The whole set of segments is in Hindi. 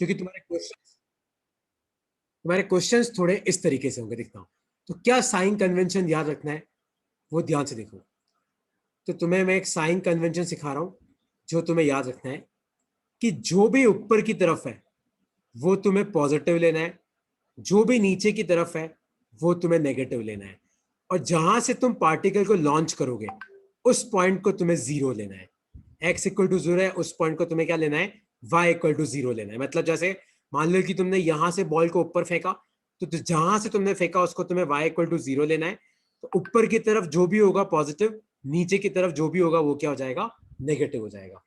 क्योंकि तुम्हारे क्वेश्चंस थोड़े इस तरीके से होंगे, दिखता हूं। तो क्या साइन कन्वेंशन याद रखना है, वो ध्यान से देखो। तो तुम्हें मैं एक साइन कन्वेंशन सिखा रहा हूं जो तुम्हें याद रखना है कि जो भी ऊपर की तरफ है वो तुम्हें पॉजिटिव लेना है, जो भी नीचे की तरफ है वो तुम्हें नेगेटिव लेना है, और जहां से तुम पार्टिकल को लॉन्च करोगे उस पॉइंट को तुम्हें जीरो लेना है। एक्स इक्वल टू जीरो है, उस पॉइंट को तुम्हें क्या लेना है, वाई इक्वल टू जीरो लेना है। मतलब जैसे मान लो कि तुमने यहां से बॉल को ऊपर फेंका, तो जहां से तुमने फेंका उसको तुम्हें वाई इक्वल टू जीरो लेना है। तो ऊपर की तरफ जो भी होगा पॉजिटिव, नीचे की तरफ जो भी होगा वो क्या हो जाएगा, नेगेटिव हो जाएगा।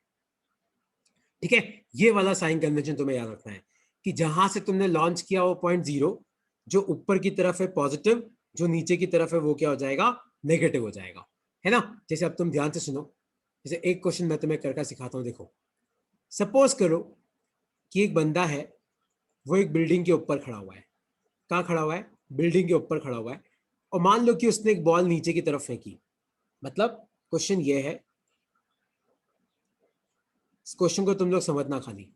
ठीक है, ये वाला साइन कन्वेंशन तुम्हें याद रखना है कि जहां से तुमने लॉन्च किया वो पॉइंट जीरो, जो ऊपर की तरफ है पॉजिटिव, जो नीचे की तरफ है वो क्या हो जाएगा, नेगेटिव हो जाएगा। है ना। जैसे अब तुम ध्यान से सुनो, जैसे एक क्वेश्चन मैं तुम्हें करके सिखाता हूं, देखो। सपोज करो कि एक बंदा है, वो एक बिल्डिंग के ऊपर खड़ा हुआ है। कहाँ खड़ा हुआ है, बिल्डिंग के ऊपर खड़ा हुआ है। और मान लो कि उसने एक बॉल नीचे की तरफ फेंकी। मतलब क्वेश्चन ये है, इस क्वेश्चन को तुम लोग समझना खाली,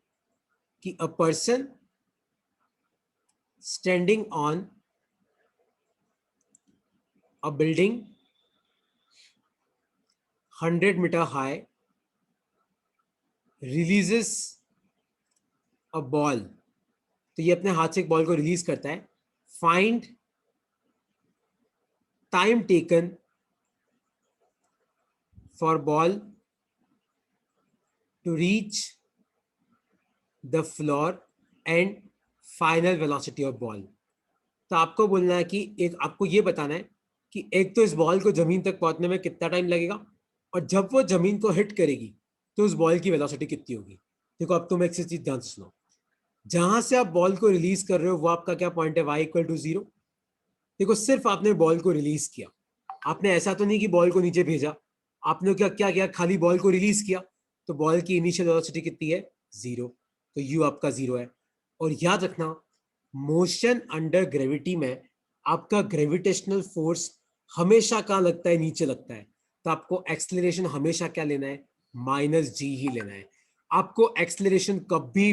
कि a person standing on a building 100 meter high releases a ball। तो ये अपने हाथ से एक बॉल को रिलीज करता है। Find time taken for ball to reach the floor and final velocity of ball. तो आपको बोलना है कि एक, आपको ये बताना है कि एक तो इस बॉल को जमीन तक पहुंचने में कितना टाइम लगेगा, और जब वो जमीन को हिट करेगी तो उस बॉल की वेलोसिटी कितनी होगी। देखो अब तुम एक चीज ध्यान से सुनो, जहां से आप बॉल को रिलीज कर रहे हो वो आपका क्या पॉइंट है, वाई इक्वल टू जीरो। देखो सिर्फ आपने बॉल को रिलीज किया, आपने ऐसा तो नहीं कि बॉल को नीचे भेजा, आपने क्या क्या किया, खाली बॉल को रिलीज किया। तो बॉल की इनिशियल वेलोसिटी कितनी है, जीरो। तो यू आपका जीरो है। और याद रखना, मोशन अंडर ग्रेविटी में आपका ग्रेविटेशनल फोर्स हमेशा कहां लगता है, नीचे लगता है। तो आपको एक्सलेरेशन हमेशा क्या लेना है, माइनस जी ही लेना है। आपको एक्सलेरेशन कभी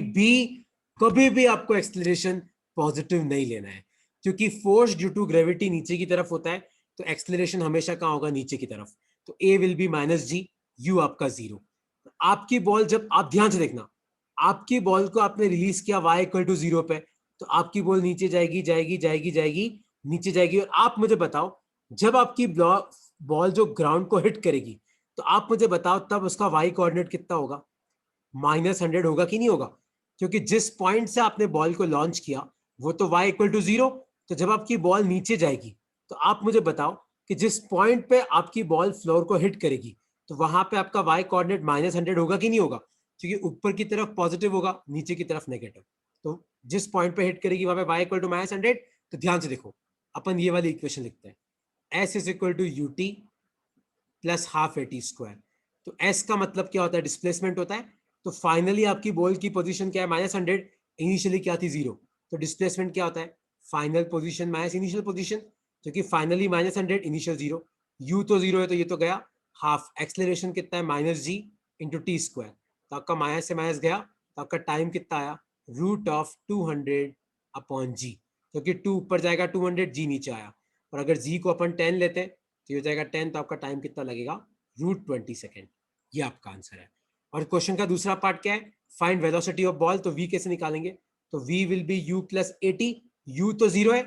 भी आपको एक्सलेरेशन पॉजिटिव नहीं लेना है, क्योंकि फोर्स ड्यू टू ग्रेविटी नीचे की तरफ होता है, तो एक्सलेरेशन हमेशा कहां होगा, नीचे की तरफ। तो a will be minus g, u आपका जीरो। आपकी बॉल, जब आप ध्यान से देखना, आपकी बॉल को आपने रिलीज किया वाई इक्वल टू जीरो पे, तो आपकी बॉल नीचे जाएगी जाएगी जाएगी जाएगी, नीचे जाएगी। और आप मुझे बताओ, जब आपकी बॉल जो ग्राउंड को हिट करेगी, तो आप मुझे बताओ तब उसका वाई कोऑर्डिनेट कितना होगा, -100 होगा कि नहीं होगा। क्योंकि जिस पॉइंट से आपने बॉल को लॉन्च किया वो तो y इक्वल टू जीरो। तो जब आपकी बॉल नीचे जाएगी, तो आप मुझे बताओ कि जिस पॉइंट पे आपकी बॉल फ्लोर को हिट करेगी, तो वहां पे आपका y कोऑर्डिनेट -100 होगा कि नहीं होगा। क्योंकि ऊपर की तरफ पॉजिटिव होगा, नीचे की तरफ नेगेटिव। तो जिस पॉइंट पे हिट करेगी वहां पे y इक्वल टू -100। तो ध्यान से देखो, अपन ये वाली इक्वेशन लिखते हैं, s is equal to u t plus half a t square. तो s का मतलब क्या होता है, डिस्प्लेसमेंट होता है। तो फाइनली आपकी बॉल की पोजीशन क्या है, -100। इनिशियली क्या थी, जीरो। तो डिस्प्लेसमेंट क्या होता है, final position minus initial position, जो कि फाइनली -100 इनिशियल जीरो। u तो जीरो है तो ये तो गया हाफ। एक्सलेरेशन कितना है, माइनस जी इंटू टी स्क्वायर। तो आपका माइनस से माइनस गया, तो आपका टाइम कितना आया, √200 अपॉन जी। क्योंकि टू ऊपर जाएगा 200, जी नीचे आया। और अगर जी को अपन 10 लेते हैं तो ये हो जाएगा 10, तो आपका टाइम कितना लगेगा, √20 सेकेंड। ये आपका आंसर है। और क्वेश्चन का दूसरा पार्ट क्या है, फाइंड वेलोसिटी ऑफ बॉल। तो वी कैसे निकालेंगे, तो we will be u plus a t. U तो जीरो है,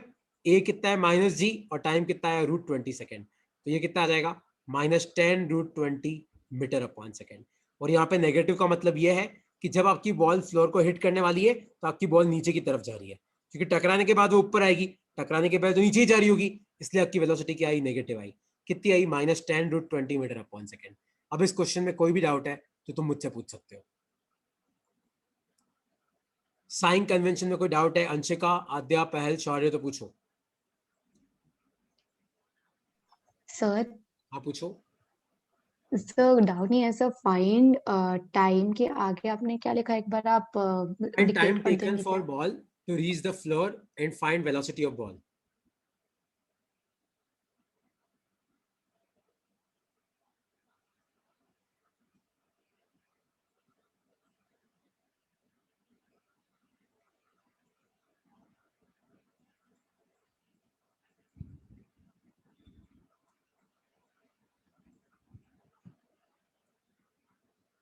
ए कितना है, माइनस जी, और टाइम कितना है, √20 सेकेंड। तो ये कितना आ जाएगा, -10 √20 मीटर अपॉन सेकेंड। और यहाँ पे नेगेटिव का मतलब ये है कि जब आपकी बॉल फ्लोर को हिट करने वाली है तो आपकी बॉल नीचे की तरफ जा रही है, क्योंकि टकराने के बाद वो ऊपर आएगी, टकराने के बाद तो नीचे ही जा रही होगी, इसलिए आपकी वेलोसिटी क्या आई, नेगेटिव आई। कितनी आई, -10 √20 मीटर अपॉन सेकेंड। अब इस क्वेश्चन में कोई भी डाउट है तो तुम मुझसे पूछ सकते हो। साइन कन्वेंशन में कोई डाउट है, अंशिका, आद्या, पहल, शौर्य, तो पूछो। सर हाँ पूछो। सर डाउट नहीं है सर। फाइंड टाइम के आगे आपने क्या लिखा, एक बार आप एंड टाइम डिक्टेट कर टेकन देंगे फॉर क्या? Ball to reach the floor and find velocity of ball.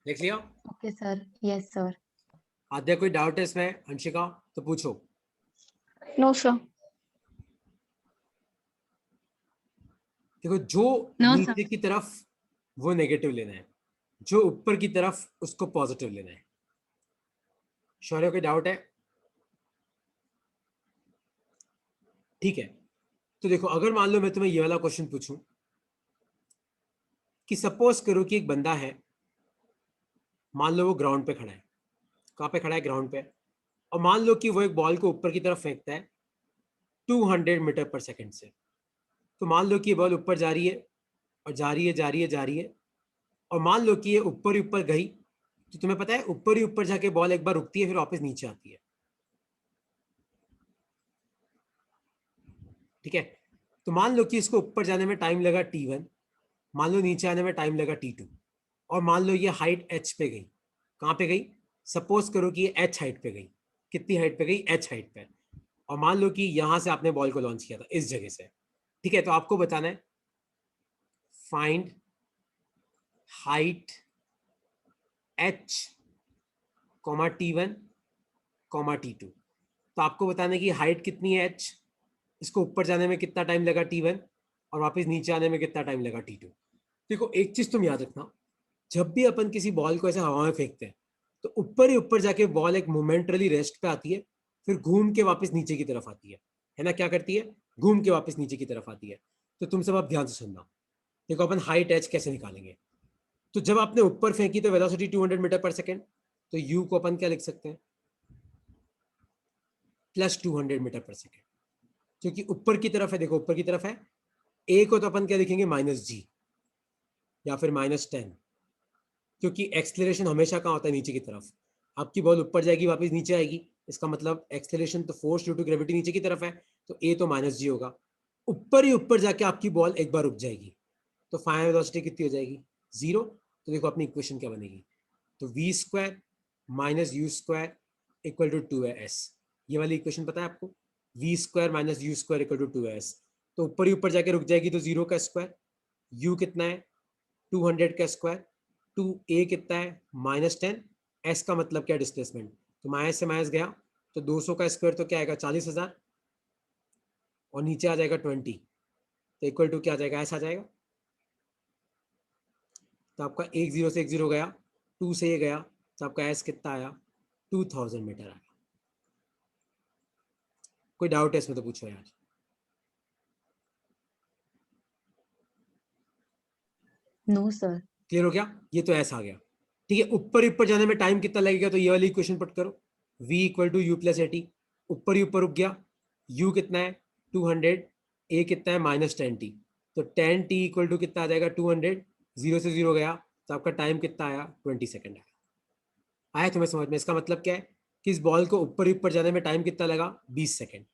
देख लिया? Okay sir, yes sir. Aadya कोई डाउट है इसमें? अंशिका तो पूछो। No sir. देखो जो नो सर। नीचे की तरफ वो नेगेटिव लेना है, जो ऊपर की तरफ उसको पॉजिटिव लेना है। शौर्य कोई डाउट है? ठीक है, तो देखो अगर मान लो मैं तुम्हें ये वाला क्वेश्चन पूछूं कि सपोज करो कि एक बंदा है, मान लो वो ग्राउंड पे खड़ा है। कहाँ पे खड़ा है? ग्राउंड पे। और मान लो कि वो एक बॉल को ऊपर की तरफ फेंकता है 200 मीटर पर सेकंड से। तो मान लो कि ये बॉल ऊपर जा रही है और जा रही है, जा रही है, जा रही है, और मान लो कि ये ऊपर ही ऊपर गई, तो तुम्हें पता है ऊपर ही ऊपर जाके बॉल एक बार रुकती है, फिर वापस नीचे आती है। ठीक है, तो मान लो कि इसको ऊपर जाने में टाइम लगा T1, मान लो नीचे आने में टाइम लगा T2, और मान लो ये हाइट h पे गई। कहाँ पे गई? सपोज करो कि ये h हाइट पे गई। कितनी हाइट पे गई? h हाइट पे। और मान लो कि यहां से आपने बॉल को लॉन्च किया था इस जगह से। ठीक है, तो आपको बताना है find height h, T1, T2। तो आपको बताना है कि हाइट कितनी है h, इसको ऊपर जाने में कितना टाइम लगा T1, और वापस नीचे आने में कितना टाइम लगा T2। देखो एक चीज तुम याद रखना, जब भी अपन किसी बॉल को ऐसे हवा में फेंकते हैं तो ऊपर ही ऊपर जाके बॉल एक मोमेंटरी रेस्ट पे आती है, फिर घूम के वापस नीचे की तरफ आती है ना? क्या करती है? घूम के वापस नीचे की तरफ आती है। तो तुम सब अब ध्यान से सुनना। देखो अपन हाइट एच कैसे निकालेंगे। तो जब आपने ऊपर फेंकी तो वेलोसिटी 200 मीटर पर सेकेंड, तो यू को अपन क्या लिख सकते हैं? प्लस 200 मीटर पर सेकेंड, क्योंकि ऊपर की तरफ है। देखो ऊपर की तरफ है, ए को तो अपन क्या लिखेंगे? -g या फिर -10, क्योंकि एक्सलेरेशन हमेशा कहाँ होता है? नीचे की तरफ। आपकी बॉल ऊपर जाएगी वापस नीचे आएगी, इसका मतलब एक्सलेरेशन तो फोर्स ड्यू टू ग्रेविटी नीचे की तरफ है, तो ए तो -g होगा। ऊपर ही ऊपर जाके आपकी बॉल एक बार रुक जाएगी, तो फाइनल वेलोसिटी कितनी हो जाएगी? 0। तो देखो अपनी इक्वेशन क्या बनेगी? तो v² - u² = 2s। ये वाली इक्वेशन पता है आपको? v² - u² = 2s। तो ऊपर ही ऊपर जाके रुक जाएगी, तो 0 का स्क्वायर, u कितना है? 200 का स्क्वायर, 2a कितना है? -10। s का मतलब क्या? डिस्प्लेसमेंट। तो माइनस से माइनस गया, तो 200 का स्क्वायर तो क्या आएगा? 40,000, और नीचे आ जाएगा 20, तो इक्वल टू क्या आ जाएगा? ऐसा आ जाएगा। तो आपका एक जीरो से एक जीरो गया, 2 से ये गया, तो आपका एस कितना आया? 2000 मीटर आया। कोई डाउट है इसमें तो पूछो यार। No sir. क्लियर हो गया? ये तो ऐसा आ गया। ठीक है, ऊपर ऊपर जाने में टाइम कितना लगेगा? तो ये वाली इक्वेशन पुट करो, v = u + at। ऊपर ही ऊपर रुक गया, u कितना है? 200, a कितना है? -10t। तो 10t = कितना आ जाएगा? 200। 0 से 0 गया, तो आपका टाइम कितना आया? 20 सेकेंड आया। आया तुम्हें समझ में? इसका मतलब क्या है कि इस बॉल को ऊपर ही ऊपर जाने में टाइम कितना लगा? 20 सेकेंड।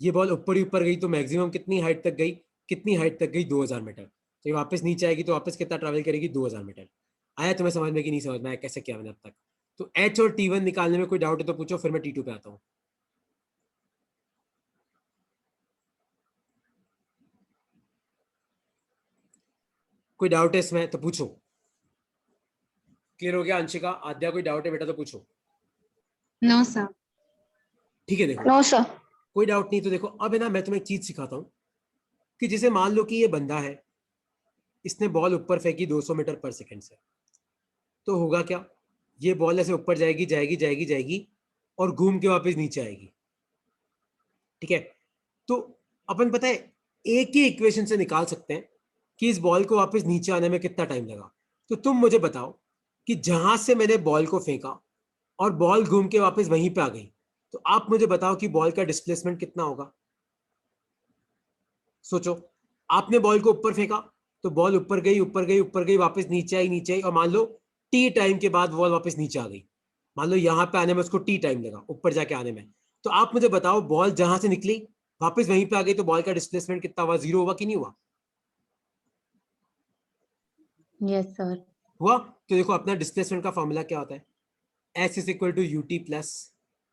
ये बॉल ऊपर ही ऊपर गई तो मैक्सिमम कितनी हाइट तक गई? कितनी हाइट तक गई? 2000 मीटर। तो ये वापस नीचे आएगी तो वापस कितना ट्रैवल करेगी? 2000 मीटर। आया तुम्हें समझ में कि नहीं समझ में आया कैसे किया मैंने अब तक? तो एच और T1 निकालने में कोई डाउट है तो पूछो, फिर मैं T2 पे आता हूँ। कोई डाउट है इसमें तो पूछो। क्लियर हो गया? अंशिका, आद्या कोई डाउट है बेटा तो पूछो। No sir. ठीक है, देखो नो सर। कोई डाउट नहीं। तो देखो अब है ना, मैं तुम्हें एक चीज सिखाता हूँ कि जैसे मान लो कि ये बंदा है, इसने बॉल ऊपर फेंकी 200 मीटर पर सेकंड से, तो होगा क्या? ये बॉल ऐसे ऊपर जाएगी, जाएगी, जाएगी, जाएगी, और घूम के वापस नीचे आएगी। ठीक है, तो अपन पता है एक ही इक्वेशन से निकाल सकते हैं कि इस बॉल को वापस नीचे आने में कितना टाइम लगा। तो तुम मुझे बताओ कि जहां से मैंने बॉल को फेंका और बॉल घूम के वापस वहीं पे आ गई, तो आप मुझे बताओ कि बॉल का डिस्प्लेसमेंट कितना होगा? सोचो, आपने बॉल को ऊपर फेंका, तो बॉल ऊपर गई, ऊपर गई, ऊपर गई, वापस नीचे आई, नीचे आई, और मान लो टी टाइम के बाद बॉल वापस नीचे आ गई। मान लो यहां पे आने में उसको टी टाइम लगा, ऊपर जाके आने में। तो आप मुझे बताओ बॉल जहां से निकली वापस वहीं पे आ गई, तो बॉल का डिस्प्लेसमेंट कितना हुआ? 0 हुआ कि नहीं हुआ? Yes sir. हुआ। तो देखो अपना डिस्प्लेसमेंट का फॉर्मूला क्या होता है? S = ut plus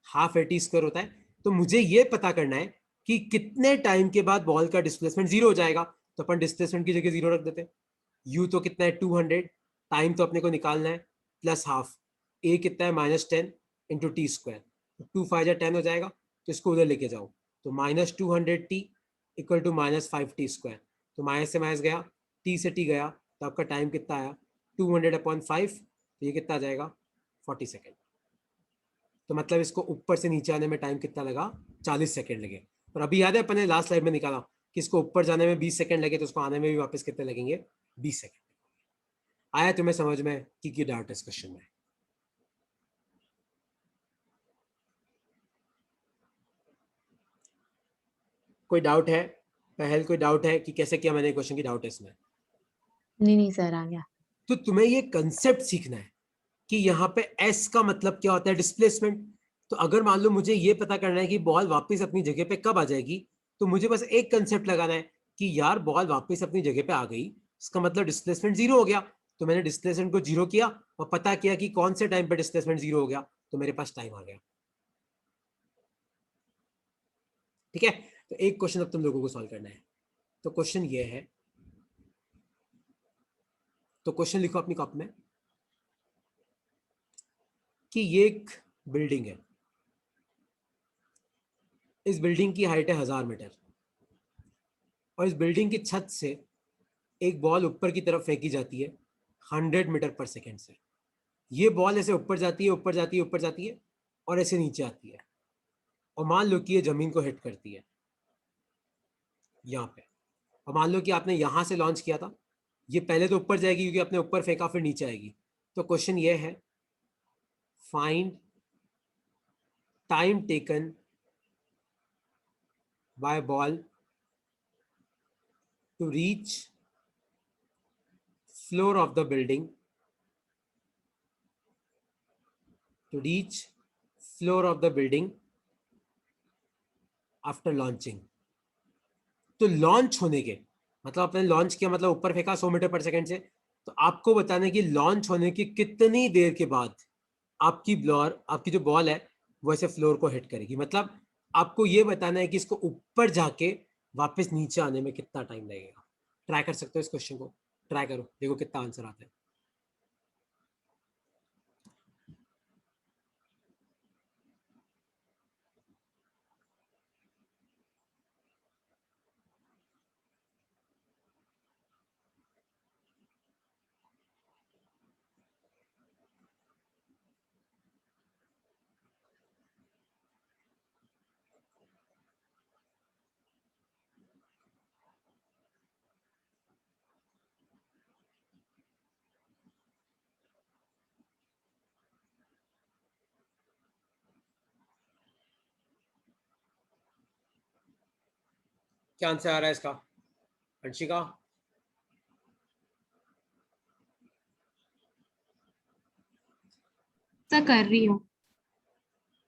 half at² होता है। तो मुझे ये पता करना है कि कितने टाइम के बाद बॉल का डिस्प्लेसमेंट 0 हो जाएगा। तो अपन डिस्प्लेसमेंट की जगह 0 रख देते हैं। u तो कितना है? 200। टाइम तो अपने को निकालना है, प्लस हाफ ए कितना है -10 इंटू टी स्क्वायर, 2 5 जा 10 हो जाएगा, तो इसको उधर लेके जाओ, तो -200t equal to -5t square, तो माइनस से माइनस गया, टी से टी गया, तो आपका टाइम कितना आया 200/5, तो ये कितना आ जाएगा 40 सेकेंड। तो मतलब इसको ऊपर से नीचे आने में टाइम कितना लगा 40 सेकेंड लगे। और अभी याद है अपने लास्ट स्लाइड में निकाला कि इसको ऊपर जाने में 20 सेकेंड लगे, तो उसको आने में भी वापस कितने लगेंगे 20 सेकेंड। आया तुम्हें समझ में कि डाउट है इस क्वेश्चन में? कोई डाउट है पहल, कोई डाउट है कि कैसे किया मैंने क्वेश्चन की, डाउट है इसमें? नहीं सर, आ गया। तो तुम्हें ये कंसेप्ट सीखना है कि यहाँ पे एस का मतलब क्या होता है, डिस्प्लेसमेंट। तो अगर मान लो मुझे ये पता करना है कि बॉल वापस अपनी जगह पे कब आ जाएगी, तो मुझे बस एक कंसेप्ट लगाना है कि यार बॉल वापस अपनी जगह पे आ गई, इसका मतलब डिस्प्लेसमेंट 0 हो गया। तो मैंने डिस्प्लेसमेंट को 0 किया और पता किया कि कौन से टाइम पे डिस्प्लेसमेंट 0 हो गया, तो मेरे पास टाइम आ गया। ठीक है, तो एक क्वेश्चन अब तुम लोगों को सॉल्व करना है। तो क्वेश्चन ये है, तो क्वेश्चन लिखो अपनी कॉपी में कि ये एक बिल्डिंग है, इस बिल्डिंग की हाइट है 1000 मीटर, और इस बिल्डिंग की छत से एक बॉल ऊपर की तरफ फेंकी जाती है 100 मीटर पर सेकेंड से। ये बॉल ऐसे ऊपर जाती है, ऊपर जाती है, ऊपर जाती है, और ऐसे नीचे आती है, और मान लो कि ये जमीन को हिट करती है यहाँ पे। और मान लो कि आपने यहां से लॉन्च किया था, ये पहले तो ऊपर जाएगी क्योंकि आपने ऊपर फेंका, फिर नीचे आएगी। तो क्वेश्चन ये है, find time taken by ball to reach floor of the building, to reach floor of the building after launching। तो लॉन्च होने के मतलब आपने लॉन्च किया, मतलब ऊपर फेंका 100 मीटर पर सेकंड से, तो आपको बताना है कि लॉन्च होने की कितनी देर के बाद आपकी जो बॉल है वो ऐसे फ्लोर को हिट करेगी। मतलब आपको ये बताना है कि इसको ऊपर जाके वापस नीचे आने में कितना टाइम लगेगा। ट्राई कर सकते हो इस क्वेश्चन को, ट्राई करो, देखो कितना आंसर आता है। क्या आंसर आ रहा है इसका, अंशिका? सर कर रही हूँ।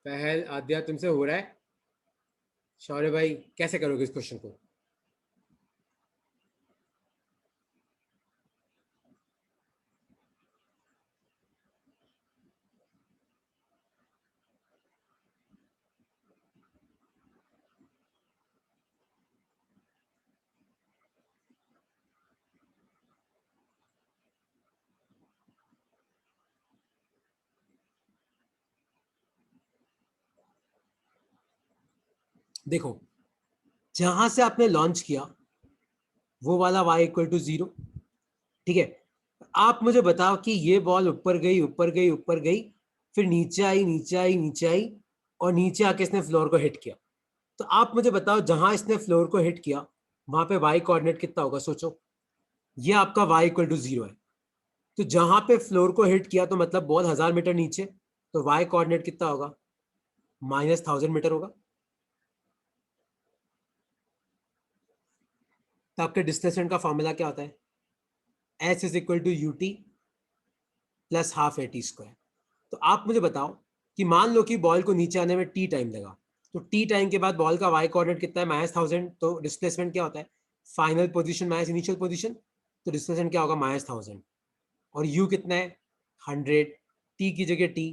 पहल, आद्या, तुमसे हो रहा है? शौर्य भाई कैसे करोगे इस क्वेश्चन को? देखो, जहां से आपने लॉन्च किया वो वाला y इक्वल टू 0, ठीक है। आप मुझे बताओ कि ये बॉल ऊपर गई, ऊपर गई, ऊपर गई, फिर नीचे आई, नीचे आई, नीचे आई, और नीचे आके इसने फ्लोर को हिट किया। तो आप मुझे बताओ जहां इसने फ्लोर को हिट किया वहां पे y कोऑर्डिनेट कितना होगा, सोचो। ये आपका y इक्वल टू 0 है, तो जहां पे फ्लोर को हिट किया तो मतलब बॉल 1000 मीटर नीचे, तो y कोऑर्डिनेट कितना होगा, -1000 मीटर होगा। तो आपके डिस्प्लेसमेंट का फॉर्मूला क्या होता है, s is equal to ut plus half a t square. तो आप मुझे बताओ कि मान लो कि बॉल को नीचे आने में t टाइम लगा, तो t टाइम के बाद बॉल का y कोऑर्डिनेट कितना है, -1000, तो डिस्प्लेसमेंट क्या होता है, final position minus initial position, तो डिस्प्लेसमेंट क्या होगा -1000, और u कितना है 100, t की जगह t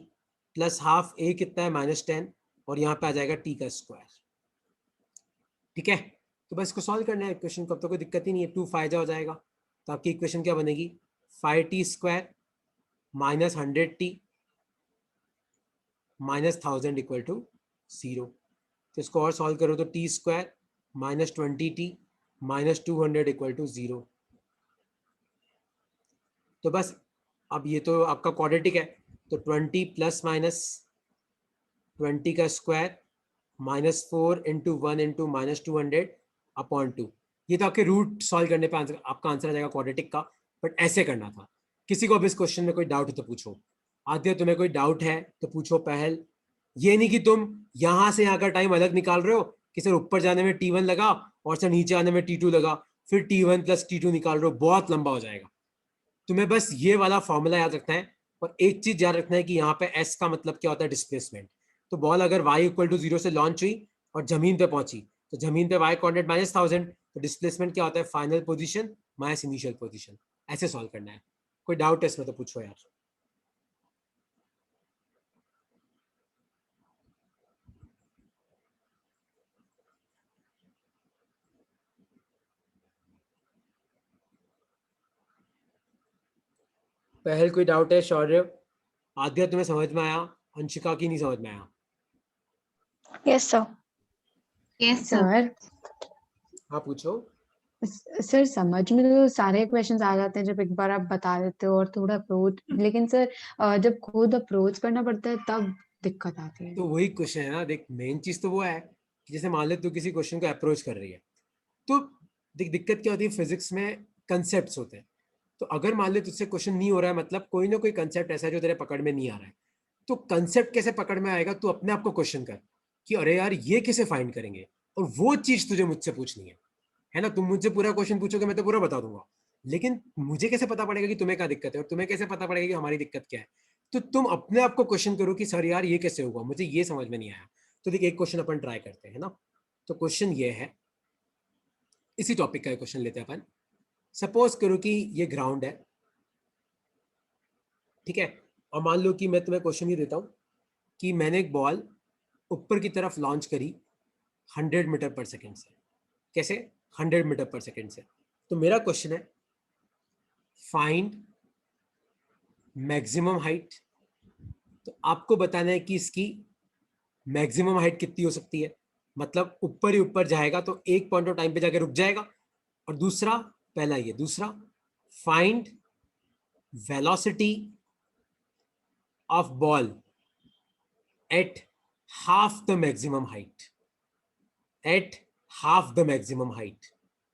प्लस हाफ a कितना है -10, और यहाँ पे आ जाएगा t का स्क्वायर। ठीक है, तो बस इसको सॉल्व करना है इक्वेशन को, अब तो कोई दिक्कत ही नहीं है, 2 5 हो जाएगा। तो आपकी इक्वेशन क्या बनेगी, 5t square minus 100t minus 1000 equal to 0। तो इसको और सॉल्व करो तो t square minus 20t minus 200 equal to 0। तो बस अब ये तो आपका क्वाड्रेटिक है, तो 20 प्लस माइनस 20 का square minus 4 into 1 into minus 200 upon 2। ये तो आपके रूट सॉल्व करने पे आंसर, आपका आंसर आ जाएगा क्वाड्रेटिक का, बट ऐसे करना था। किसी को अब इस क्वेश्चन में कोई डाउट है तो पूछो। आदित्य तुम्हें कोई डाउट है तो पूछो पहल। ये नहीं कि तुम यहां से यहाँ का टाइम अलग निकाल रहे हो कि सर ऊपर जाने में T1 लगा और सर नीचे आने में T2 लगा, फिर T1 प्लस T2 निकाल रहे हो, बहुत लंबा हो जाएगा। तुम्हें बस ये वाला फॉर्मूला याद रखना है, और एक चीज याद रखना है कि यहाँ पे S का मतलब क्या होता है, डिस्प्लेसमेंट। तो बॉल अगर y इक्वल टू 0 से लॉन्च हुई और जमीन पे पहुंची, तो जमीन पे y कोऑर्डिनेट माइनस 1000, तो डिस्प्लेसमेंट क्या होता है, final position minus initial position. ऐसे सॉल्व करना है। कोई डाउट है इसमें तो पूछो यार। पहल कोई डाउट है? शौर्य, आद्या तुम्हें समझ में आया? अंशिका की नहीं समझ में आया? Yes, sir. Yes, sir. Sir हाँ पूछो। सर समझ में तो सारे क्वेश्चंस आ जाते हैं जब एक बार आप बता देते हो और थोड़ा अप्रोच, लेकिन सर जब खुद अप्रोच करना पड़ता है तब दिक्कत आती है। तो वही क्वेश्चन है ना, देख मेन चीज तो वो है कि जैसे मान ले तू किसी क्वेश्चन को अप्रोच कर रही है, तो देख दिक्कत क्या होती है, फिजिक्स में कंसेप्ट होते हैं। तो अगर मान ले तुझसे क्वेश्चन नहीं हो रहा है, मतलब कोई ना कोई कंसेप्ट ऐसा है जो तेरे पकड़ में नहीं आ रहा है, तो कंसेप्ट कैसे पकड़ में आएगा, तू अपने आप को क्वेश्चन कर कि अरे यार ये कैसे फाइंड करेंगे, और वो चीज तुझे मुझसे पूछनी है ना। तुम मुझसे पूरा क्वेश्चन पूछोगे, मैं तो पूरा बता दूंगा, लेकिन मुझे कैसे पता पड़ेगा कि तुम्हें क्या दिक्कत है, और तुम्हें कैसे पता पड़ेगा कि हमारी दिक्कत क्या है। तो तुम अपने आप को क्वेश्चन करो कि सर यार ये कैसे होगा, मुझे ये समझ में नहीं आया। तो देखिए एक क्वेश्चन अपन ट्राई करते हैं ना। तो क्वेश्चन ये है, इसी टॉपिक का क्वेश्चन लेते हैं अपन। सपोज करो कि ये ग्राउंड है, ठीक है, और मान लो कि मैं तुम्हें क्वेश्चन ये देता हूं कि मैंने एक बॉल ऊपर की तरफ लॉन्च करी 100 मीटर पर सेकेंड से। कैसे? 100 मीटर पर सेकेंड से। तो मेरा क्वेश्चन है, फाइंड मैक्सिमम हाइट। तो आपको बताना है कि इसकी मैक्सिमम हाइट कितनी हो सकती है, मतलब ऊपर ही ऊपर जाएगा तो एक पॉइंट ऑफ टाइम पे जाके रुक जाएगा। और दूसरा, पहला ये, दूसरा find velocity of ball at half the maximum height. At half the maximum height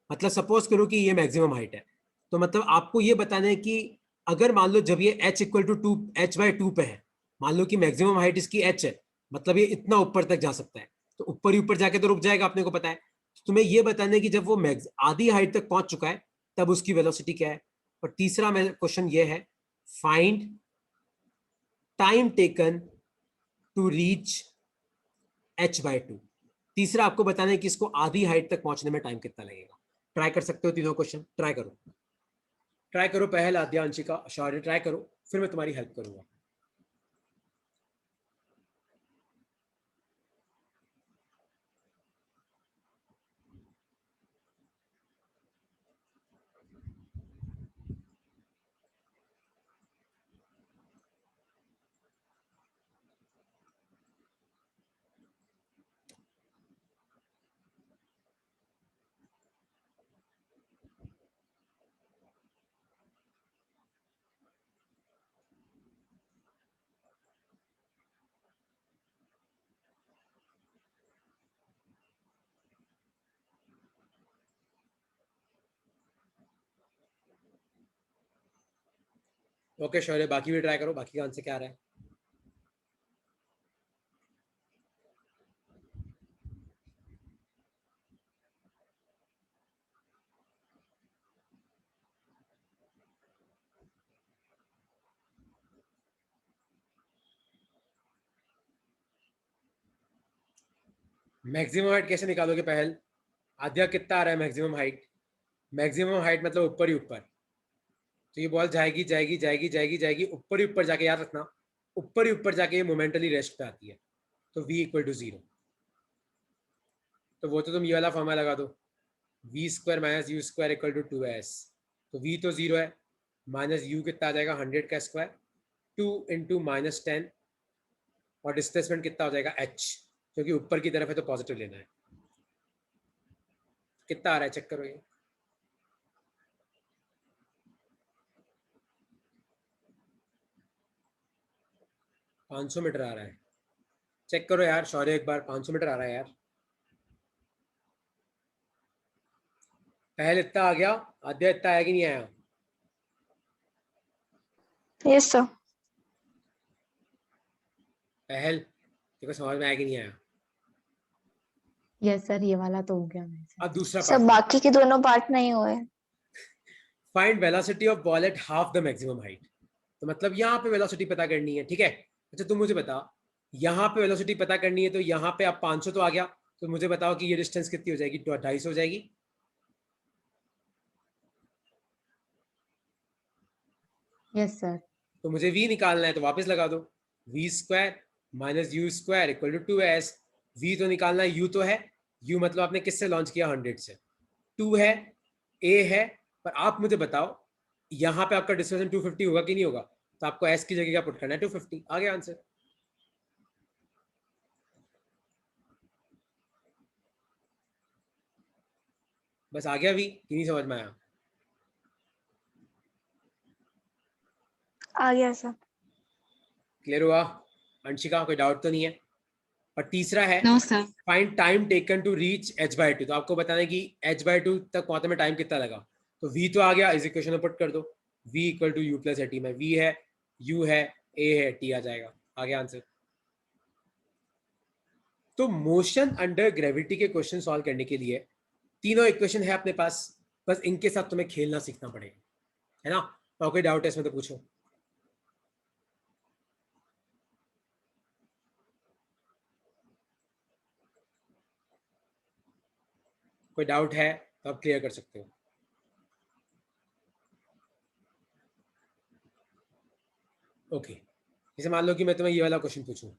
मतलब सपोज करो कि ये मैक्सिमम हाइट है, तो मतलब आपको ये बताना है कि अगर मान लो जब ये h इक्वल टू 2 h/2 पे है, मान लो कि मैक्सिमम हाइट इसकी h है, मतलब ये इतना ऊपर तक जा सकता है, तो ऊपर ही ऊपर जाके तो रुक जाएगा, अपने को पता है। तो तुम्हें ये बताना है कि जब वो आधी हाइट तक पहुंच चुका है तब उसकी वेलोसिटी क्या है। और तीसरा क्वेश्चन ये है, find time taken to reach h/2। तीसरा आपको बताना है कि इसको आधी हाइट तक पहुंचने में टाइम कितना लगेगा। ट्राई कर सकते हो तीनों क्वेश्चन, ट्राई करो। ट्राई करो पहल, आद्या, अंशिका, शौर्य, ट्राई करो, फिर मैं तुम्हारी हेल्प करूंगा। ओके शौर्य, बाकी भी ट्राई करो, बाकी का आंसर क्या आ रहा है। मैक्सिमम हाइट कैसे निकालोगे पहल? आद्या कितना आ रहा है मैक्सिमम हाइट? मैक्सिमम हाइट मतलब ऊपर ही ऊपर। तो ये बॉल जाएगी जाएगी जाएगी जाएगी जाएगी, ऊपर ही ऊपर जाके, याद रखना ऊपर ही ऊपर जाके ये मोमेंटली रेस्ट पे आती है, तो v इक्वल टू 0। तो वो तो तुम ये वाला फॉर्मूला लगा दो, v² minus u square equal to 2s। तो v तो 0 है, माइनस u कितना आ जाएगा, 100 का स्क्वायर, 2 इंटू -10 और डिस्प्लेसमेंट कितना हो जाएगा h, क्योंकि ऊपर की तरफ है तो पॉजिटिव लेना है। कितना आ रहा है चेक करो ये। पाँच सौ मीटर आ रहा है, चेक करो यार शौर्य एक बार, 500 मीटर आ रहा है यार। पहले इतना आ गया, आद्या इतना आया कि नहीं आया? Yes, sir. पहल देखो समझ में आया कि नहीं आया? यस सर, ये वाला तो हो गया मेरे से। अब दूसरा सब पार्ट, बाकी के दोनों पार्ट नहीं हुए। Find velocity of ball at half the maximum height. तो मतलब यहाँ पे वेलोसिटी पता करनी है, ठीक है। अच्छा तुम मुझे बता, यहाँ पे वेलोसिटी पता करनी है तो यहाँ पे अब 500 तो आ गया, तो मुझे बताओ कि ये डिस्टेंस कितनी हो जाएगी? 250 हो जाएगी। Yes sir. तो मुझे v निकालना है तो वापस लगा दो, v square minus u square equal to 2s। v तो निकालना है, u तो है, u मतलब आपने किससे लॉन्च किया? 100 से। 2 है, a है, पर आप मुझे बताओ यहाँ पे आपका डिस्टेंस 250 होगा कि नहीं होगा? तो आपको s की जगह क्या पुट करना है? 250। आ गया आंसर। बस आ गया v कि नहीं समझ में आया? आ गया सर। क्लियर हुआ? अंशिका कोई डाउट तो नहीं है? और तीसरा है no sir. Find time taken to reach h/2। तो आपको बताना है कि h/2 तक पहुंचने में टाइम कितना लगा। तो v तो आ गया, इस इक्वेशन में पुट कर दो, v equal to u plus t में v है, u है, a है, t आ जाएगा। आ गया आंसर। तो मोशन अंडर ग्रेविटी के क्वेश्चन सॉल्व करने के लिए तीनों इक्वेशन है अपने पास, बस इनके साथ तुम्हें खेलना सीखना पड़ेगा, है ना। और कोई डाउट है इसमें तो पूछो। कोई डाउट है तो आप क्लियर कर सकते हो। ओके, जैसे मान लो कि मैं तुम्हें ये वाला क्वेश्चन पूछूं।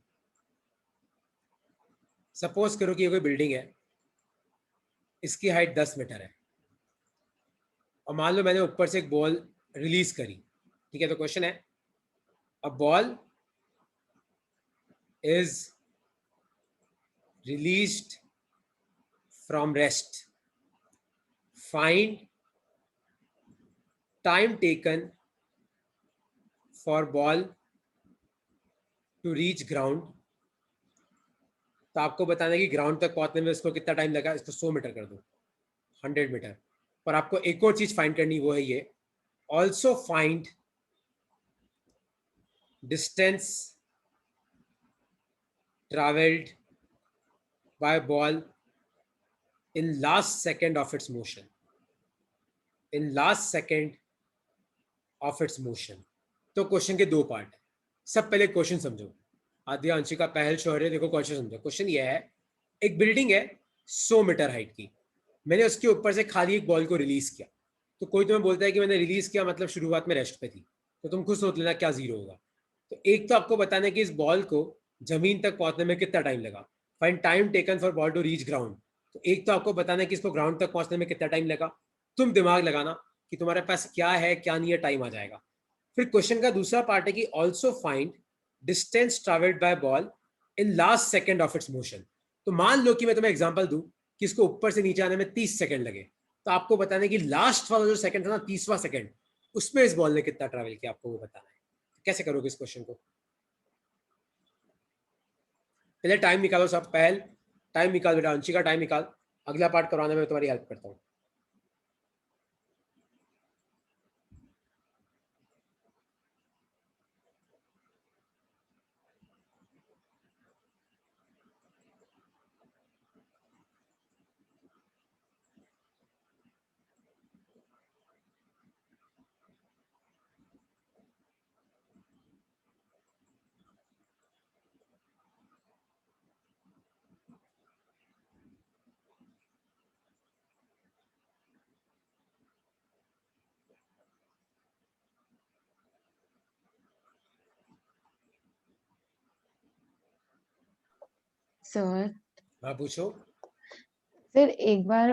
सपोज करो कि ये कोई बिल्डिंग है, इसकी हाइट 10 मीटर है, और मान लो मैंने ऊपर से एक बॉल रिलीज करी, ठीक है। तो क्वेश्चन है, a ball is released from rest, find time taken for ball to reach ground. तो आपको बताना है कि ग्राउंड तक पहुंचने में इसको कितना टाइम लगा। इसको 100 मीटर कर दो, 100 मीटर। पर आपको एक और चीज फाइंड करनी, वो है ये, also find distance travelled by ball in last second of its motion, in last second of its motion. तो क्वेश्चन के दो पार्ट। सब पहले क्वेश्चन समझो, आद्या, अंशिका, पहल, शौर्य, देखो क्वेश्चन समझो। क्वेश्चन ये है, एक बिल्डिंग है 100 मीटर हाइट की, मैंने उसके ऊपर से खाली एक बॉल को रिलीज किया। तो कोई तुम्हें बोलता है कि मैंने रिलीज किया मतलब शुरुआत में रेस्ट पे थी, तो तुम खुद सोच लेना क्या जीरो होगा। तो एक तो आपको बताना है कि इस बॉल को जमीन तक पहुंचने में कितना टाइम लगा, find time taken for ball to reach ground. तो एक तो आपको बताना है कि इसको ग्राउंड तक पहुंचने में कितना टाइम लगा। तुम दिमाग लगाना कि तुम्हारे पास क्या है क्या नहीं है, टाइम आ जाएगा। फिर क्वेश्चन का दूसरा पार्ट है कि also find distance travelled by ball in last second of its motion. तो मान लो कि मैं तुम्हें एग्जांपल दूं कि इसको ऊपर से नीचे आने में 30 सेकंड लगे, तो आपको बताना है कि लास्ट वाला जो सेकंड था ना, 30वां सेकंड, उसमें इस बॉल ने कितना ट्रैवल किया, आपको वो बताना है। कैसे करोगे इस क्वेश्चन को? पहले टाइम निकालो सब। पहल टाइम निकाल बेटा, अंशिका टाइम निकाल। अगला पार्ट करवाने में तुम्हारी हेल्प करता हूँ। सर हाँ पूछो। सर एक बार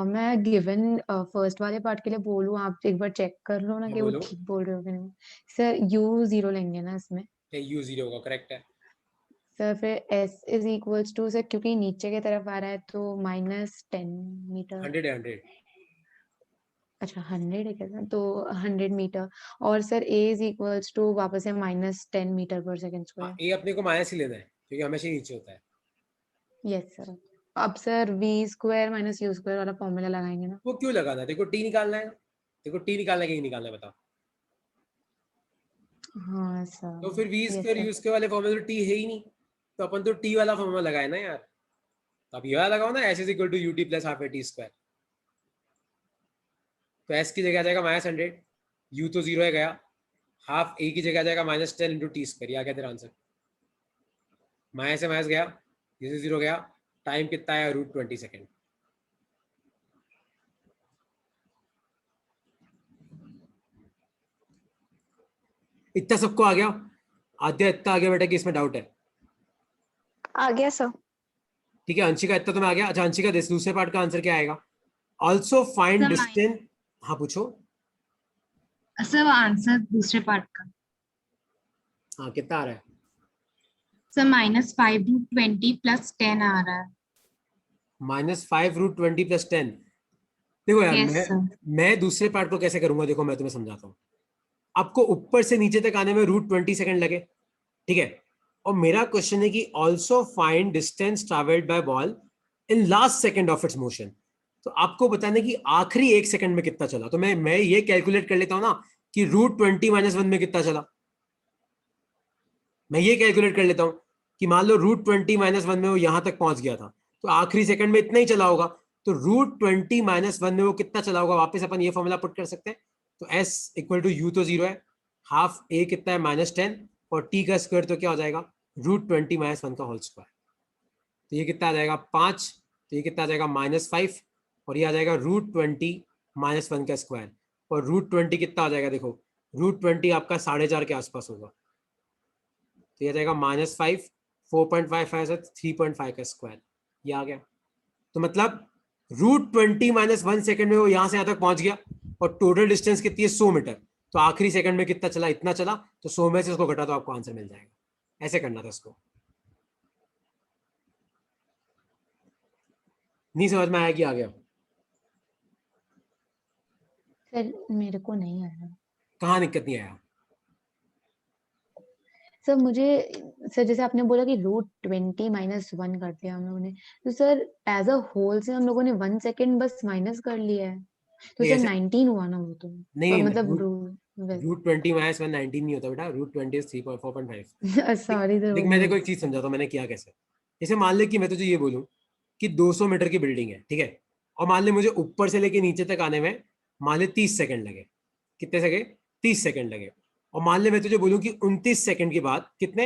मैं गिवन फर्स्ट वाले पार्ट के लिए बोलूँ, आप एक बार चेक कर लो ना हाँ, कि वो बोलो। ठीक बोल रहे हो कि नहीं। सर यू 0 लेंगे ना इसमें? यू 0 होगा, करेक्ट है। सर फिर s is equals to, sir क्योंकि नीचे की तरफ आ रहा है तो -10 मीटर। 100 है, 100। अच्छा 100 है क्या? तो 100 मीटर। और sir a is equals to वापस से -10 मीटर पर सेकंड हाँ, स्क्वायर। ए अपने को माइनस ही लेना है क्योंकि हमेशा ही नीचे होता है। Yes sir. अब sir v square minus u square वाला फॉर्मूला लगाएंगे ना? वो क्यों लगाना है? देखो टी निकालना है, देखो टी निकालना है कि नहीं निकालना है बताओ। हाँ तो सर। फिर v yes square sir. U square वाले फॉर्मूले तो टी है ही नहीं, तो अपन तो टी वाला फॉर्मूला लगाए ना यार। तो अब ये वाला लगाओ ना, s is equal to u t plus half a t square. तो एस की जगह आ जाएगा -100, यू तो 0 है गया, हाफ ए की जगह आ जाएगा -10 इंटू टी स्क्वायर। ये आ गया तेरा आंसर। माइनस से माइनस गया, ये से 0 गया, टाइम कितना है? √20 सेकेंड। इतना सबको आ गया? आद्या इतना आ गया बेटा कि इसमें डाउट है? आ गया सर। ठीक है अंशिका, इतना तुम्हें आ गया। अच्छा अंशिका, दूसरे पार्ट का आंसर क्या आएगा? Also find sir distance. हाँ पूछो। सर वो आंसर दूसरे पार्ट का। हाँ कितना आ रहा है? सर -5√20 + 10 आ रहा है। -5√20 + 10। देखो यार, यस सर। मैं दूसरे पार्ट को कैसे करूंगा, देखो मैं तुम्हें समझाता हूँ। आपको ऊपर से नीचे तक आने में √20 सेकेंड लगे, ठीक है। और मेरा क्वेश्चन है कि also find distance travelled by ball in last second of its motion. तो आपको बताने कि आखिरी 1 सेकंड में कितना चला। तो मैं ये कैलकुलेट कर लेता हूं ना कि √20 - 1 में कितना चला। मैं ये कैलकुलेट कर लेता हूं कि मान लो √20 - 1 में वो यहां तक पहुंच गया था, तो आखिरी सेकंड में इतना ही चला होगा। तो √20 - 1 में वो कितना चला होगा, वापस अपन ये फॉर्मूला पुट कर सकते हैं। तो एस इक्वल टू यू तो 0 है, हाफ ए कितना है -10, और टी का स्क्वायर तो क्या हो जाएगा? √20 - 1 का होल स्क्वायर। तो ये कितना आ जाएगा? 5। तो ये कितना आ जाएगा? -5। और ये आ जाएगा √20 - 1 का स्क्वायर। और √20 कितना आ जाएगा? देखो √20 आपका 4.5 के आसपास होगा। तो ये आ जाएगा -5, 4.55 से 3.5 का स्क्वायर। ये आ गया। तो मतलब √20 - 1 सेकंड में वो यहां से यहां तक पहुंच गया। और टोटल डिस्टेंस कितनी है? 100 मीटर। तो आखिरी सेकंड में कितना चला? इतना चला। तो 100 में से उसको घटा तो आपको आंसर मिल जाएगा। ऐसे करना था उसको। नहीं समझ में आया कि आ गया? सर मेरे को नहीं आया। कहाँ दिक्कत नहीं आया? सर मुझे, सर जैसे आपने बोला कि √20 - 1 कर दिया हम लोगों ने, तो सर एज अ होल से हम लोगों ने 1 सेकंड बस माइनस कर लिया है। तो नहीं सर ऐसे 19 हुआ ना वो तो। नहीं, मतलब √20 - 1 19 नहीं होता बेटा। √20 is 4.5। देख सॉरी सर देख, वो मैं भूल देखो एक चीज समझाता हूँ मैंने किया कैसे। जैसे मान ले कि मैं तुझे ये बोलूँ कि 200 मीटर की बिल्डिंग है, ठीक है। और मान ले मुझे ऊपर से लेके नीचे तक आने में मान ले 30 सेकंड लगे। कितने सेकंड? 30 सेकंड लगे। और मान ले मैं तुझे बोलूँ कि 29 सेकंड के बाद, कितने?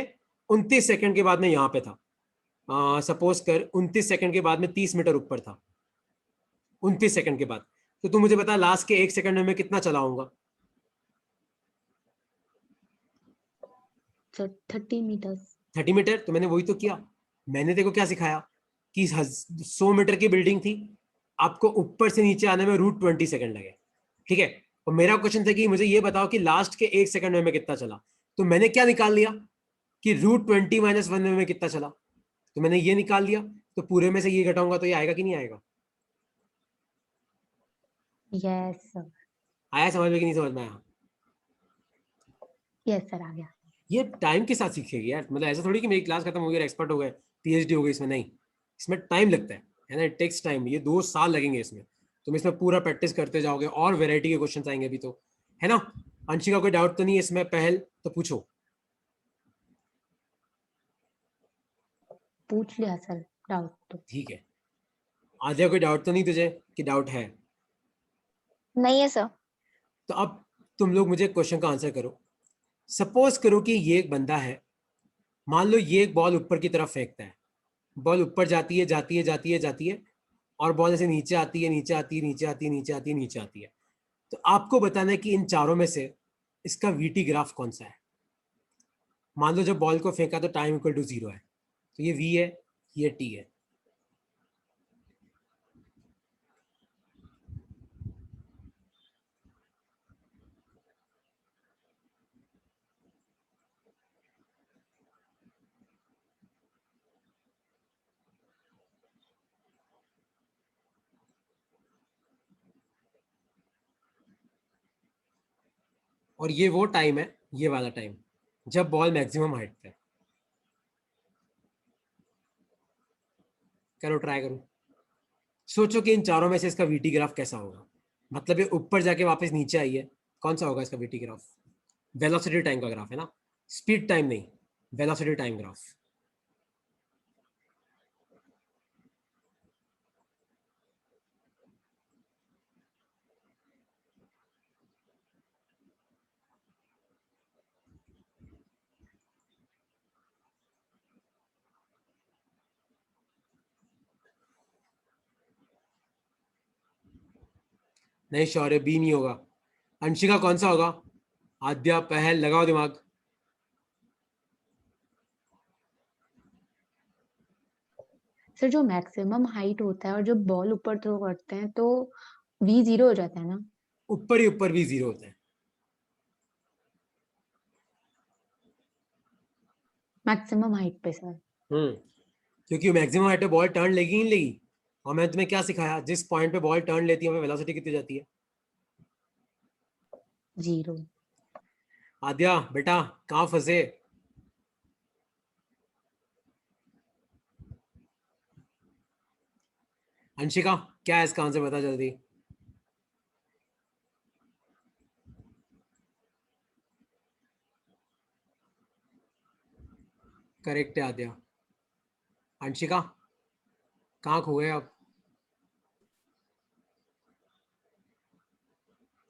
29 सेकंड के बाद मैं यहाँ पे था। सपोज कर 29 सेकंड के बाद में 30 मीटर ऊपर था। 29 सेकंड के बाद। तो तू मुझे बता लास्ट के 1 सेकंड में मैं कितना चलाऊंगा? Sir 30 metres. 30 मीटर। तो मैंने वही तो किया। मैंने देखो क्या सिखाया कि 100 मीटर की बिल्डिंग थी, आपको ऊपर से नीचे आने में √20 सेकंड लगे, ठीक है। और मेरा क्वेश्चन था कि मुझे ये बताओ कि लास्ट के 1 सेकंड में मैं कितना चला। तो मैंने क्या निकाल लिया कि √20 - 1 में मैं कितना चला। तो मैंने ये निकाल लिया। तो पूरे में से ये घटाऊंगा तो ये आएगा कि नहीं आएगा? Yes sir. आया समझ में कि नहीं समझ में आया? यस सर आ गया। ये टाइम के साथ सीखेगी यार। मतलब ऐसा थोड़ी कि मेरी क्लास खत्म हो गई, एक्सपर्ट हो गए, पीएचडी हो गई इसमें। नहीं, इसमें टाइम लगता है ना। It takes time. ये 2 साल लगेंगे इसमें। तुम इसमें पूरा प्रैक्टिस करते जाओगे और वेराइटी के क्वेश्चन आएंगे अभी तो, है ना। अंशिका कोई डाउट तो नहीं है इसमें? पहल तो पूछो। पूछ लिया सर डाउट तो। ठीक है। आद्या कोई डाउट तो नहीं तुझे कि डाउट है? नहीं है सर। तो अब तुम लोग मुझे क्वेश्चन का आंसर करो। सपोज करो कि ये एक बंदा है, मान लो ये एक बॉल ऊपर की तरफ फेंकता है। बॉल ऊपर जाती है, जाती है, जाती है, जाती है, और बॉल ऐसे नीचे आती है, नीचे आती है, नीचे आती है, नीचे आती है, नीचे आती है। तो आपको बताना है कि इन चारों में से इसका वीटी ग्राफ कौन सा है। मान लो जब बॉल को फेंका तो टाइम इक्वल टू 0 है, तो ये वी है, ये टी है। और ये वो टाइम है, ये वाला टाइम, जब बॉल मैक्सिमम हाइट पे है। करो, ट्राई करो, सोचो कि इन चारों में से इसका वीटी ग्राफ कैसा होगा। मतलब ये ऊपर जाके वापस नीचे आई है, कौन सा होगा इसका वीटी ग्राफ? वेलोसिटी टाइम का ग्राफ है ना, स्पीड टाइम नहीं, वेलोसिटी टाइम ग्राफ। नहीं शौर्य, बी नहीं होगा। अंशिका कौन सा होगा? आद्या, पहल, लगाओ दिमाग। सर जो मैक्सिमम हाइट होता है और जब बॉल ऊपर थ्रो करते हैं तो v 0 हो जाता है ना? ऊपर ही ऊपर भी 0 होता है। मैक्सिमम हाइट पे सर। क्योंकि मैक्सिमम हाइट पे बॉल टर्न लेगी ही नहीं लेगी। और मैंने तुम्हें क्या सिखाया, जिस पॉइंट पे बॉल टर्न लेती है वहां वेलोसिटी कितनी जाती है? 0। आद्या बेटा कहाँ फंसे? अंशिका क्या है इसका आंसर, बता जल्दी। करेक्ट है आद्या। अंशिका कहाँ खो गए आप?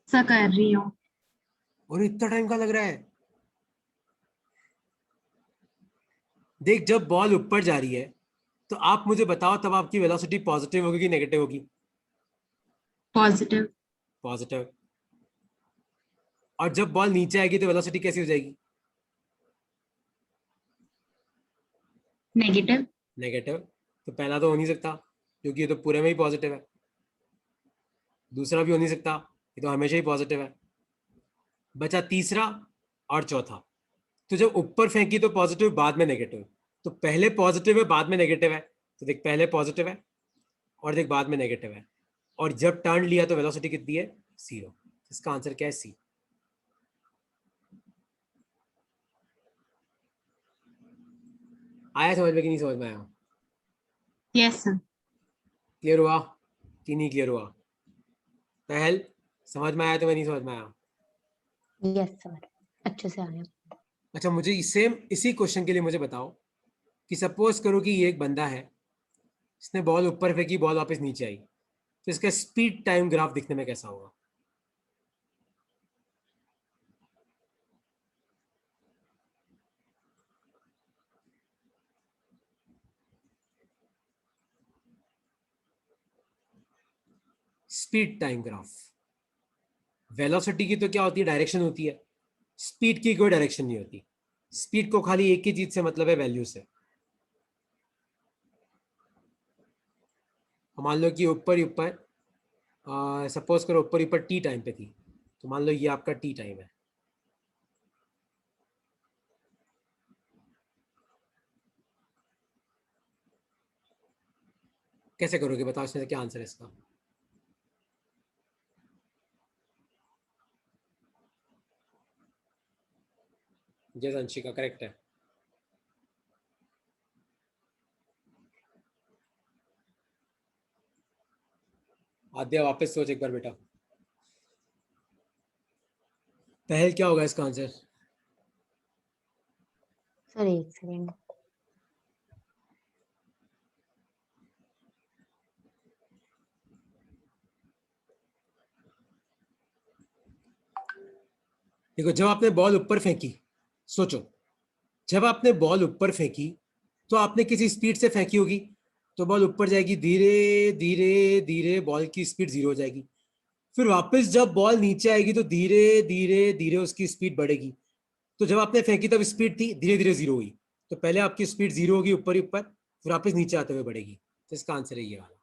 ऐसा कर रही हूँ। और इतना टाइम का लग रहा है? देख, जब बॉल ऊपर जा रही है तो आप मुझे बताओ, तब आपकी वेलोसिटी पॉजिटिव होगी कि नेगेटिव होगी? पॉजिटिव। पॉजिटिव। और जब बॉल नीचे आएगी तो वेलोसिटी कैसी हो जाएगी? नेगेटिव। नेगेटिव। तो पहला तो हो नहीं सकता क्योंकि ये तो पूरे में ही पॉजिटिव है। दूसरा भी हो नहीं सकता, ये तो हमेशा ही पॉजिटिव है। बचा तीसरा और चौथा। तो जब ऊपर फेंकी तो पॉजिटिव, बाद में नेगेटिव। तो पहले पॉजिटिव है बाद में नेगेटिव है, तो देख पहले पॉजिटिव है और देख बाद में नेगेटिव है। और जब टर्न लिया तो वेलोसिटी कितनी है? 0। इसका आंसर क्या है? सी। आया समझ में कि नहीं समझ में आया? Yes sir. क्लियर हुआ कि नहीं क्लियर हुआ? पहल समझ में आया तो मैं नहीं समझ में आया? यस सर, अच्छे से आया। अच्छा, मुझे सेम इसी क्वेश्चन के लिए मुझे बताओ कि सपोज करो कि ये एक बंदा है, इसने बॉल ऊपर फेंकी, बॉल वापस नीचे आई, तो इसका स्पीड टाइम ग्राफ दिखने में कैसा होगा? Speed time graph. वेलोसिटी की तो क्या होती है, डायरेक्शन होती है। स्पीड की कोई डायरेक्शन नहीं होती। स्पीड को खाली एक ही चीज से मतलब है, वैल्यू से। मान लो कि ऊपर ही ऊपर, सपोज करो ऊपर ही ऊपर टी टाइम पे थी, तो मान लो ये आपका टी टाइम है। कैसे करोगे बताओ, इसमें से क्या आंसर है इसका? जय अंशिका, करेक्ट है। आद्या वापस सोच एक बार बेटा। पहल क्या होगा इसका आंसर? सर एक सेकेंड। देखो, जब आपने बॉल ऊपर फेंकी, सोचो, जब आपने बॉल ऊपर फेंकी तो आपने किसी स्पीड से फेंकी होगी, तो बॉल ऊपर जाएगी, धीरे धीरे धीरे बॉल की स्पीड 0 हो जाएगी। फिर वापस जब बॉल नीचे आएगी तो धीरे धीरे धीरे उसकी स्पीड बढ़ेगी। तो जब आपने फेंकी तब स्पीड थी, धीरे धीरे 0 हुई। तो पहले आपकी स्पीड 0 होगी ऊपर ही ऊपर, फिर वापस नीचे आते हुए बढ़ेगी। तो इसका आंसर है ये वाला।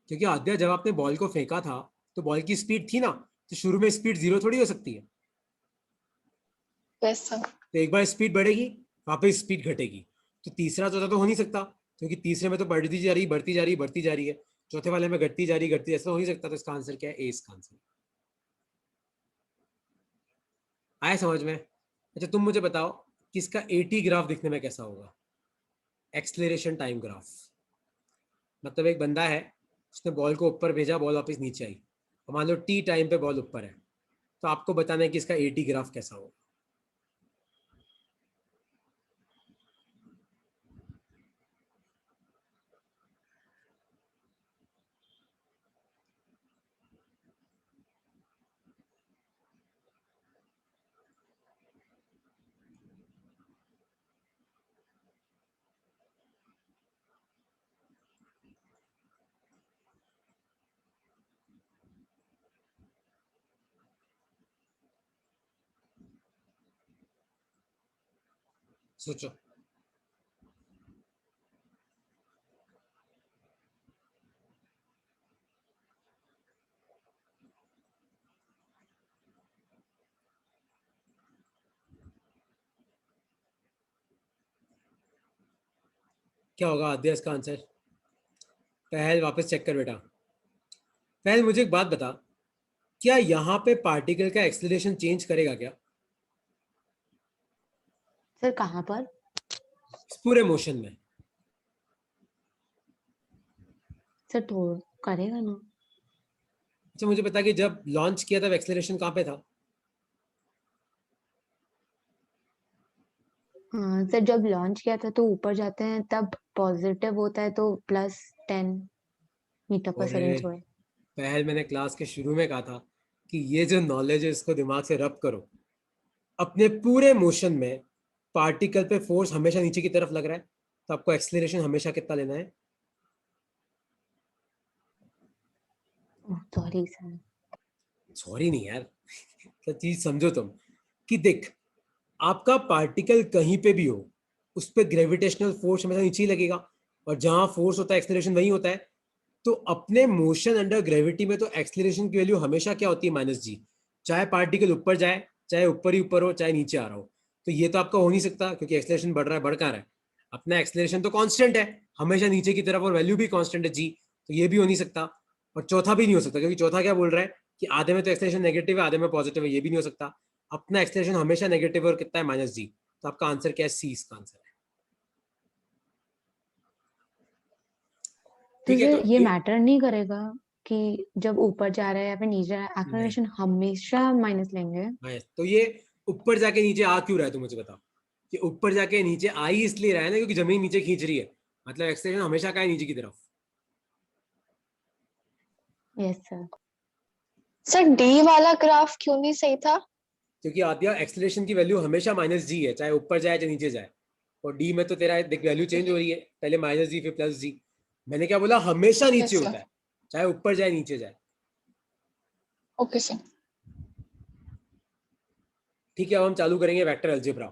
क्योंकि आद्या, जब आपने बॉल को फेंका था तो बॉल की स्पीड थी ना, तो शुरू में स्पीड 0 थोड़ी हो सकती है। Yes sir. तो एक बार स्पीड बढ़ेगी, वापस स्पीड घटेगी। तो तीसरा चौथा तो हो नहीं सकता, क्योंकि तीसरे में तो बढ़ती जा रही, बढ़ती जा रही, बढ़ती जा रही है। चौथे वाले में घटती जा रही, घटती, ऐसा हो नहीं सकता। तो इसका आंसर क्या है? ए इसका आंसर। आया समझ में? अच्छा तुम मुझे बताओ कि इसका AT ग्राफ दिखने में कैसा होगा? Acceleration time graph. मतलब एक बंदा है, उसने बॉल को ऊपर भेजा, बॉल वापस नीचे आई, और मान लो T टाइम पे बॉल ऊपर है, तो आपको बताना है कि इसका AT ग्राफ कैसा होगा। सोचो। क्या होगा आद्या इसका आंसर? पहल वापस चेक कर बेटा। पहल मुझे एक बात बता, क्या यहाँ पे पार्टिकल का एक्सेलरेशन चेंज करेगा क्या? सर कहाँ पर? इस पूरे मोशन में। सर तो करेगा ना। अच्छा मुझे बता कि जब लॉन्च किया तब एक्सेलरेशन कहाँ पे था? हाँ सर, जब लॉन्च किया था तो ऊपर जाते हैं तब पॉजिटिव होता है, तो +10 मीटर पर सेकंड अरे हुआ है। पहल मैंने क्लास के शुरू में कहा था कि ये जो नॉलेज है इसको दिमाग से रब करो। अपने पूरे मोशन में पार्टिकल पे फोर्स हमेशा नीचे की तरफ लग रहा है, तो आपको एक्सेलरेशन हमेशा कितना लेना है? Sorry sir. सॉरी नहीं यार, तो चीज समझो तुम कि देख, आपका पार्टिकल कहीं पे भी हो, उस पर ग्रेविटेशनल फोर्स हमेशा नीचे ही लगेगा, और जहां फोर्स होता है एक्सेलरेशन वही होता है। तो अपने मोशन अंडर ग्रेविटी में तो एक्सेलरेशन की वैल्यू हमेशा क्या होती है? -g। चाहे पार्टिकल ऊपर जाए, चाहे ऊपर ही ऊपर हो, चाहे नीचे आ रहा हो। तो ये तो आपका हो नहीं सकता, क्योंकि एक्सेलरेशन बढ़ रहा है, बढ़ कहाँ रहा है? अपना एक्सेलरेशन तो कांस्टेंट है, हमेशा नीचे की तरफ, और वैल्यू भी कांस्टेंट है g। तो ये भी हो नहीं सकता। और चौथा भी नहीं हो सकता, क्योंकि चौथा क्या बोल रहा है कि आधे में तो एक्सेलरेशन नेगेटिव है, आधे में पॉजिटिव है, ये भी नहीं हो सकता। अपना एक्सेलरेशन हमेशा नेगेटिव और कितना है? -g। तो आपका आंसर क्या है? सी इसका आंसर है। तो ठीक है, तो सर ये मैटर नहीं करेगा कि जब ऊपर जा रहा है या फिर नीचे जा रहा है, नहीं, एक्सेलरेशन हमेशा माइनस लेंगे? तो ये ऊपर जाके नीचे आ क्यों रहा है, तो मुझे बताओ। कि ऊपर जाके नीचे आ ही इसलिए रहा है ना, क्योंकि जमीन नीचे खींच रही है। मतलब एक्सेलरेशन हमेशा का है नीचे की तरफ। Yes sir. सर डी वाला ग्राफ क्यों नहीं सही था? क्योंकि आद्या एक्सेलरेशन की वैल्यू हमेशा -g है, चाहे ऊपर जाए चाहे नीचे जाए। और डी में तो तेरा देख वैल्यू चेंज हो रही है, पहले -g फिर +g। मैंने क्या बोला? हमेशा ओके नीचे सर। होता है, चाहे ऊपर जाए नीचे जाए। Okay sir. ठीक है, अब हम चालू करेंगे वेक्टर अलजेब्रा।